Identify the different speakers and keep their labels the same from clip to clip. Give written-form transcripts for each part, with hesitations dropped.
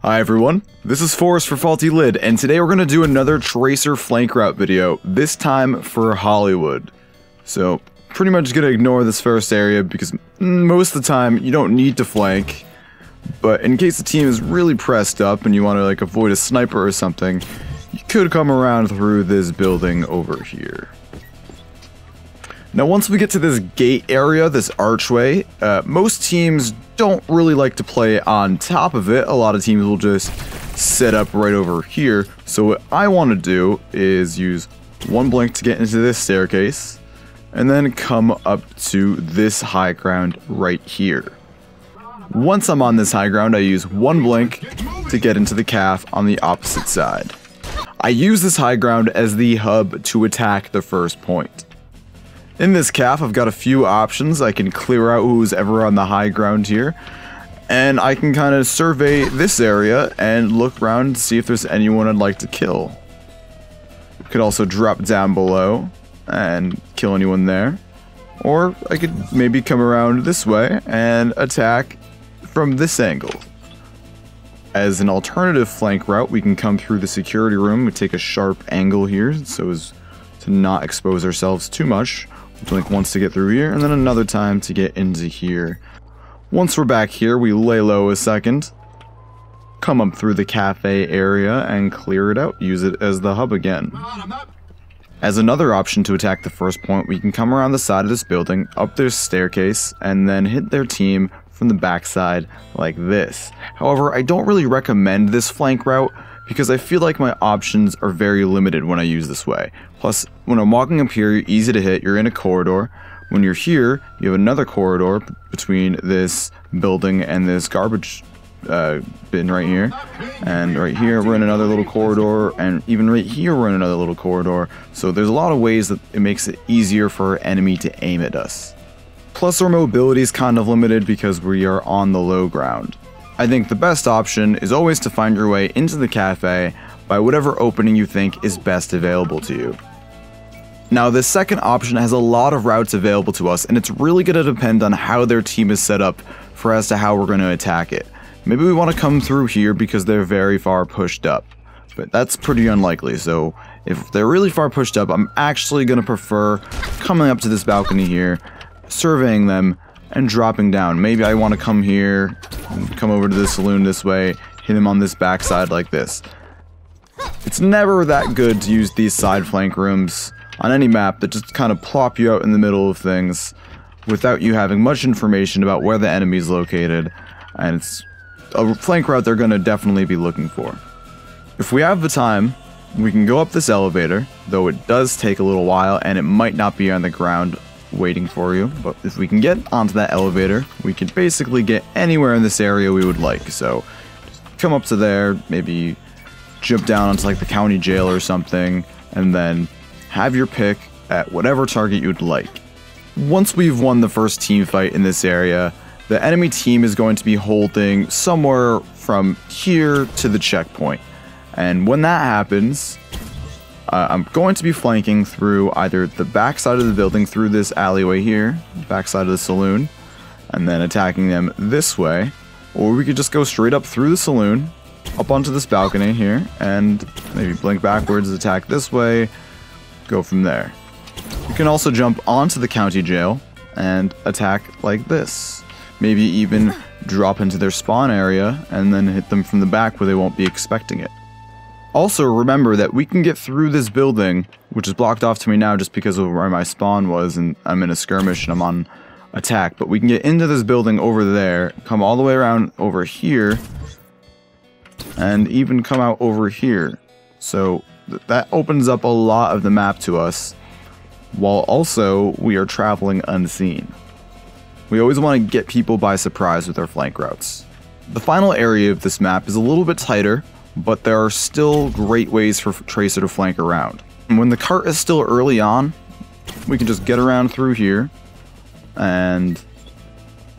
Speaker 1: Hi everyone, this is Forrest for Faulty Lid, and today we're going to do another Tracer flank route video, this time for Hollywood. So, pretty much going to ignore this first area because most of the time you don't need to flank, but in case the team is really pressed up and you want to like avoid a sniper or something, you could come around through this building over here. Now once we get to this gate area, this archway, most teams don't really like to play on top of it. A lot of teams will just set up right over here. So what I want to do is use one blink to get into this staircase and then come up to this high ground right here. Once I'm on this high ground, I use one blink to get into the calf on the opposite side. I use this high ground as the hub to attack the first point. In this calf, I've got a few options. I can clear out who's ever on the high ground here, and I can kind of survey this area and look around to see if there's anyone I'd like to kill. Could also drop down below and kill anyone there, or I could maybe come around this way and attack from this angle. As an alternative flank route, we can come through the security room. We take a sharp angle here so as to not expose ourselves too much. Blink once to get through here, and then another time to get into here. Once we're back here, we lay low a second, come up through the cafe area and clear it out, use it as the hub again. As another option to attack the first point, we can come around the side of this building, up this staircase, and then hit their team from the backside like this. However, I don't really recommend this flank route because I feel like my options are very limited when I use this way. Plus, when I'm walking up here, you're easy to hit, you're in a corridor. When you're here, you have another corridor between this building and this garbage bin right here. And right here, we're in another little corridor, and even right here, we're in another little corridor. So there's a lot of ways that it makes it easier for our enemy to aim at us. Plus, our mobility is kind of limited because we are on the low ground. I think the best option is always to find your way into the cafe by whatever opening you think is best available to you. Now, this second option has a lot of routes available to us, and it's really going to depend on how their team is set up for as to how we're going to attack it. Maybe we want to come through here because they're very far pushed up, but that's pretty unlikely. So if they're really far pushed up, I'm actually going to prefer coming up to this balcony here, surveying them, and dropping down. Maybe I want to come here, come over to the saloon this way, hit him on this backside like this. It's never that good to use these side flank rooms on any map that just kind of plop you out in the middle of things without you having much information about where the enemy is located, and it's a flank route they're going to definitely be looking for. If we have the time, we can go up this elevator, though it does take a little while and it might not be on the ground waiting for you, but if we can get onto that elevator, we can basically get anywhere in this area we would like. So just come up to there, maybe jump down onto like the county jail or something, and then have your pick at whatever target you'd like. Once we've won the first team fight in this area, the enemy team is going to be holding somewhere from here to the checkpoint, and when that happens, I'm going to be flanking through either the back side of the building through this alleyway here, back side of the saloon, and then attacking them this way, or we could just go straight up through the saloon, up onto this balcony here, and maybe blink backwards, attack this way, go from there. You can also jump onto the county jail and attack like this. Maybe even drop into their spawn area and then hit them from the back where they won't be expecting it. Also, remember that we can get through this building, which is blocked off to me now just because of where my spawn was, and I'm in a skirmish and I'm on attack, but we can get into this building over there, come all the way around over here, and even come out over here. So that opens up a lot of the map to us, while also we are traveling unseen. We always want to get people by surprise with our flank routes. The final area of this map is a little bit tighter, but there are still great ways for Tracer to flank around. And when the cart is still early on, we can just get around through here and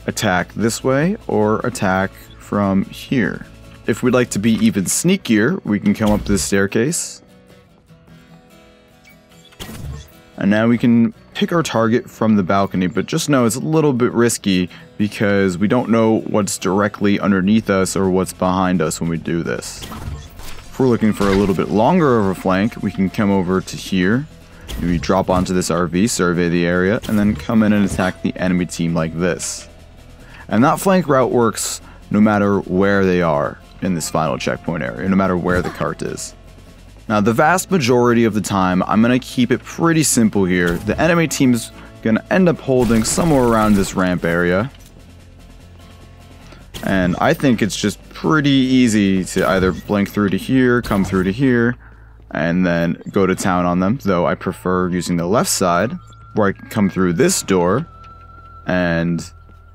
Speaker 1: attack this way or attack from here. If we'd like to be even sneakier, we can come up this staircase. And now we can pick our target from the balcony, but just know it's a little bit risky because we don't know what's directly underneath us or what's behind us when we do this. If we're looking for a little bit longer of a flank, we can come over to here, maybe drop onto this RV, survey the area, and then come in and attack the enemy team like this. And that flank route works no matter where they are in this final checkpoint area, no matter where the cart is. Now, the vast majority of the time, I'm going to keep it pretty simple here. The enemy team's going to end up holding somewhere around this ramp area. And I think it's just pretty easy to either blink through to here, come through to here, and then go to town on them. Though I prefer using the left side, where I can come through this door and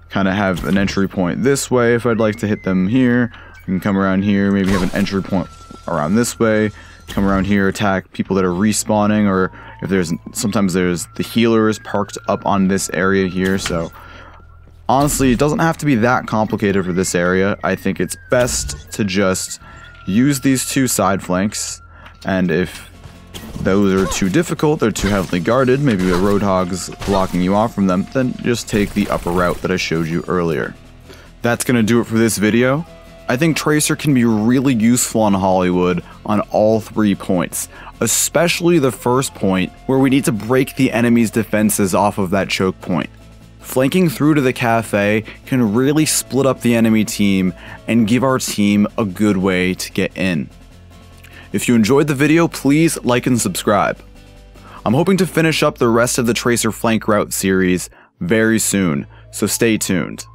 Speaker 1: kind of have an entry point this way if I'd like to hit them here. I can come around here, maybe have an entry point around this way. Come around here, attack people that are respawning, or if sometimes there's the healers parked up on this area here. So honestly, it doesn't have to be that complicated for this area. I think it's best to just use these two side flanks, and if those are too difficult, they're too heavily guarded, maybe a roadhog's blocking you off from them, then just take the upper route that I showed you earlier. That's gonna do it for this video. I think Tracer can be really useful on Hollywood on all 3 points, especially the first point where we need to break the enemy's defenses off of that choke point. Flanking through to the cafe can really split up the enemy team and give our team a good way to get in. If you enjoyed the video, please like and subscribe. I'm hoping to finish up the rest of the Tracer flank route series very soon, so stay tuned.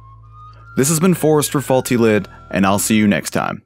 Speaker 1: This has been Forrest for Faulty Lid, and I'll see you next time.